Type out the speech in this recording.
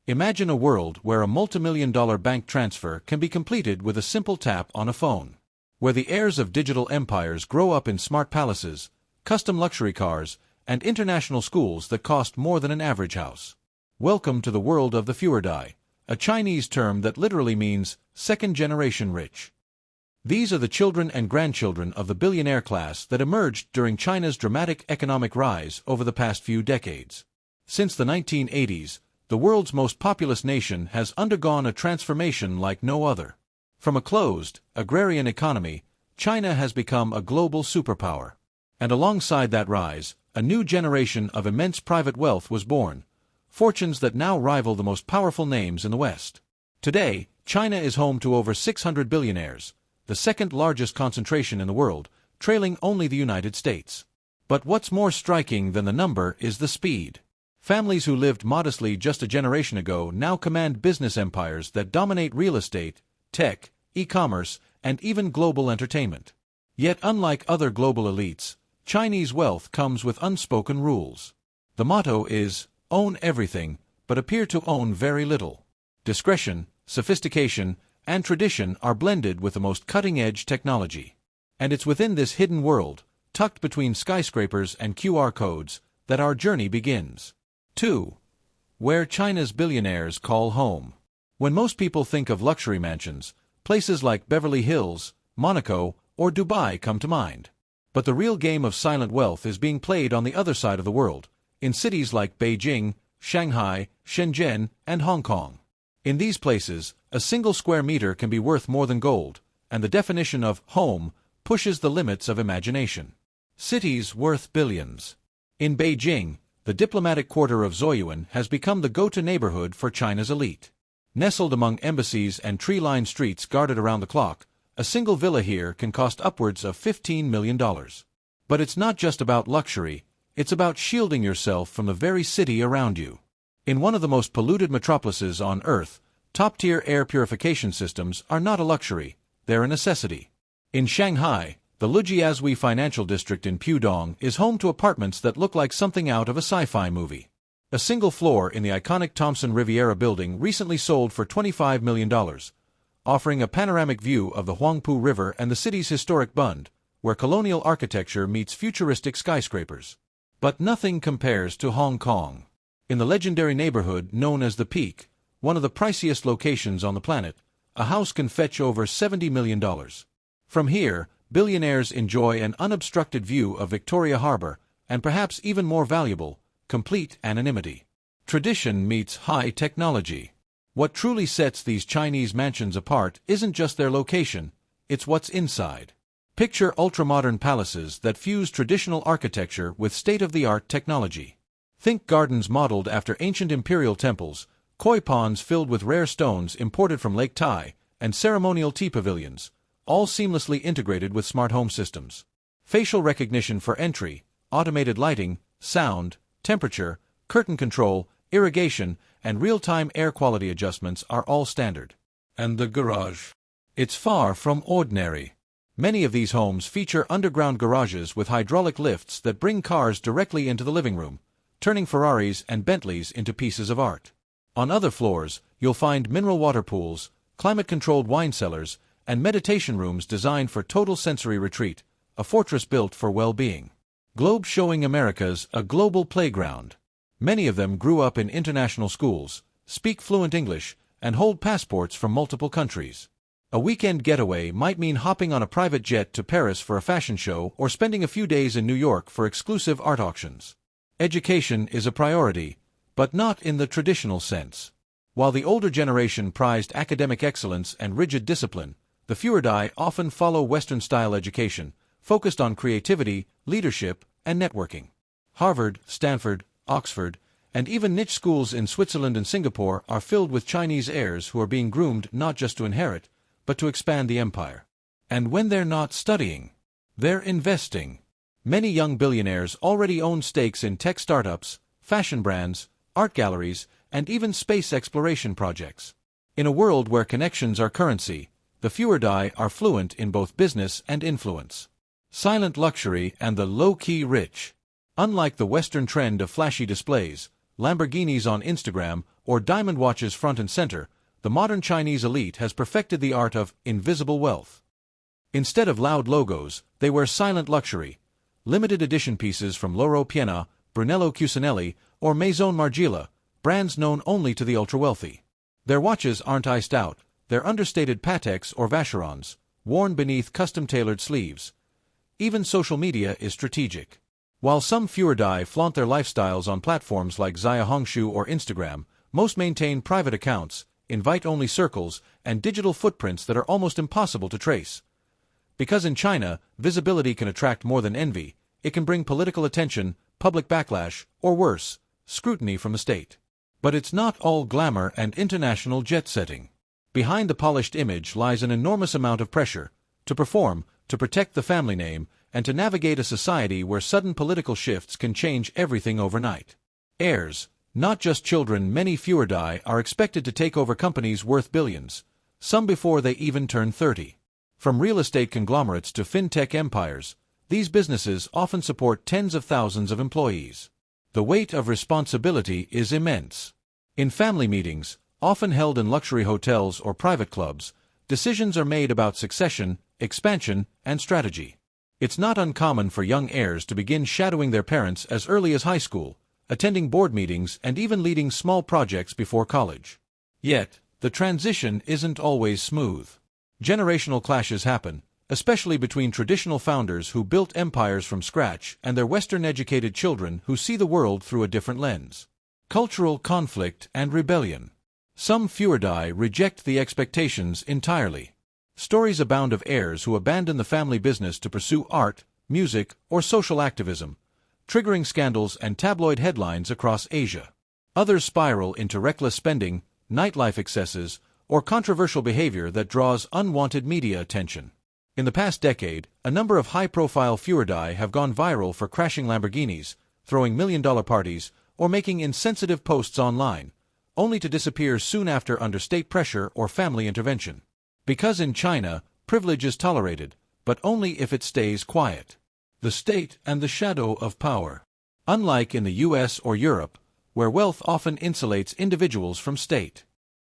Imagine a world where a multimillion-dollar bank transfer can be completed with a simple tap on a phone. Where the heirs of digital empires grow up in smart palaces, custom luxury cars, and international schools that cost more than an average house. Welcome to the world of the Fuerdai, a Chinese term that literally means second-generation rich. These are the children and grandchildren of the billionaire class that emerged during China's dramatic economic rise over the past few decades. Since the 1980s, the world's most populous nation has undergone a transformation like no other. From a closed, agrarian economy, China has become a global superpower. And alongside that rise, a new generation of immense private wealth was born, fortunes that now rival the most powerful names in the West. Today, China is home to over 600 billionaires, the second largest concentration in the world, trailing only the United States. But what's more striking than the number is the speed. Families who lived modestly just a generation ago now command business empires that dominate real estate, tech, e-commerce, and even global entertainment. Yet unlike other global elites, Chinese wealth comes with unspoken rules. The motto is, own everything, but appear to own very little. Discretion, sophistication, and tradition are blended with the most cutting-edge technology. And it's within this hidden world, tucked between skyscrapers and QR codes, that our journey begins. 2. Where China's billionaires call home. When most people think of luxury mansions, places like Beverly Hills, Monaco, or Dubai come to mind. But the real game of silent wealth is being played on the other side of the world, in cities like Beijing, Shanghai, Shenzhen, and Hong Kong. In these places, a single square meter can be worth more than gold, and the definition of home pushes the limits of imagination. Cities worth billions. In Beijing, the diplomatic quarter of Zuoyuan has become the go-to neighborhood for China's elite. Nestled among embassies and tree-lined streets guarded around the clock, a single villa here can cost upwards of $15 million. But it's not just about luxury, it's about shielding yourself from the very city around you. In one of the most polluted metropolises on Earth, top-tier air purification systems are not a luxury, they're a necessity. In Shanghai, the Lujiazui Financial District in Pudong is home to apartments that look like something out of a sci-fi movie. A single floor in the iconic Thompson Riviera building recently sold for $25 million, offering a panoramic view of the Huangpu River and the city's historic Bund, where colonial architecture meets futuristic skyscrapers. But nothing compares to Hong Kong. In the legendary neighborhood known as The Peak, one of the priciest locations on the planet, a house can fetch over $70 million. From here, billionaires enjoy an unobstructed view of Victoria Harbor, and perhaps even more valuable, complete anonymity. Tradition meets high technology. What truly sets these Chinese mansions apart isn't just their location, it's what's inside. Picture ultramodern palaces that fuse traditional architecture with state-of-the-art technology. Think gardens modeled after ancient imperial temples, koi ponds filled with rare stones imported from Lake Tai, and ceremonial tea pavilions, all seamlessly integrated with smart home systems. Facial recognition for entry, automated lighting, sound, temperature, curtain control, irrigation, and real-time air quality adjustments are all standard. And the garage? It's far from ordinary. Many of these homes feature underground garages with hydraulic lifts that bring cars directly into the living room, turning Ferraris and Bentleys into pieces of art. On other floors, you'll find mineral water pools, climate-controlled wine cellars, and meditation rooms designed for total sensory retreat, a fortress built for well-being. Globe showing America's a global playground. Many of them grew up in international schools, speak fluent English, and hold passports from multiple countries. A weekend getaway might mean hopping on a private jet to Paris for a fashion show or spending a few days in New York for exclusive art auctions. Education is a priority, but not in the traditional sense. While the older generation prized academic excellence and rigid discipline, the Fuerdai often follow Western-style education, focused on creativity, leadership, and networking. Harvard, Stanford, Oxford, and even niche schools in Switzerland and Singapore are filled with Chinese heirs who are being groomed not just to inherit, but to expand the empire. And when they're not studying, they're investing. Many young billionaires already own stakes in tech startups, fashion brands, art galleries, and even space exploration projects. In a world where connections are currency, the Fuerdai are fluent in both business and influence. Silent luxury and the low-key rich. Unlike the Western trend of flashy displays, Lamborghinis on Instagram, or diamond watches front and center, the modern Chinese elite has perfected the art of invisible wealth. Instead of loud logos, they wear silent luxury, limited edition pieces from Loro Piana, Brunello Cucinelli, or Maison Margiela, brands known only to the ultra-wealthy. Their watches aren't iced out, they're understated Pateks or Vacherons, worn beneath custom-tailored sleeves. Even social media is strategic. While some Fuerdai flaunt their lifestyles on platforms like Xiaohongshu or Instagram, most maintain private accounts, invite-only circles, and digital footprints that are almost impossible to trace. Because in China, visibility can attract more than envy, it can bring political attention, public backlash, or worse, scrutiny from the state. But it's not all glamour and international jet-setting. Behind the polished image lies an enormous amount of pressure to perform, to protect the family name, and to navigate a society where sudden political shifts can change everything overnight. Heirs, not just children, many Fuerdai are expected to take over companies worth billions, some before they even turn 30. From real estate conglomerates to fintech empires, these businesses often support tens of thousands of employees. The weight of responsibility is immense. In family meetings, often held in luxury hotels or private clubs, decisions are made about succession, expansion, and strategy. It's not uncommon for young heirs to begin shadowing their parents as early as high school, attending board meetings and even leading small projects before college. Yet, the transition isn't always smooth. Generational clashes happen, especially between traditional founders who built empires from scratch and their Western-educated children who see the world through a different lens. Cultural conflict and rebellion. Some Fuerdai reject the expectations entirely. Stories abound of heirs who abandon the family business to pursue art, music, or social activism, triggering scandals and tabloid headlines across Asia. Others spiral into reckless spending, nightlife excesses, or controversial behavior that draws unwanted media attention. In the past decade, a number of high-profile Fuerdai have gone viral for crashing Lamborghinis, throwing million-dollar parties, or making insensitive posts online, only to disappear soon after under state pressure or family intervention. Because in China, privilege is tolerated, but only if it stays quiet. The state and the shadow of power. Unlike in the US or Europe, where wealth often insulates individuals from state,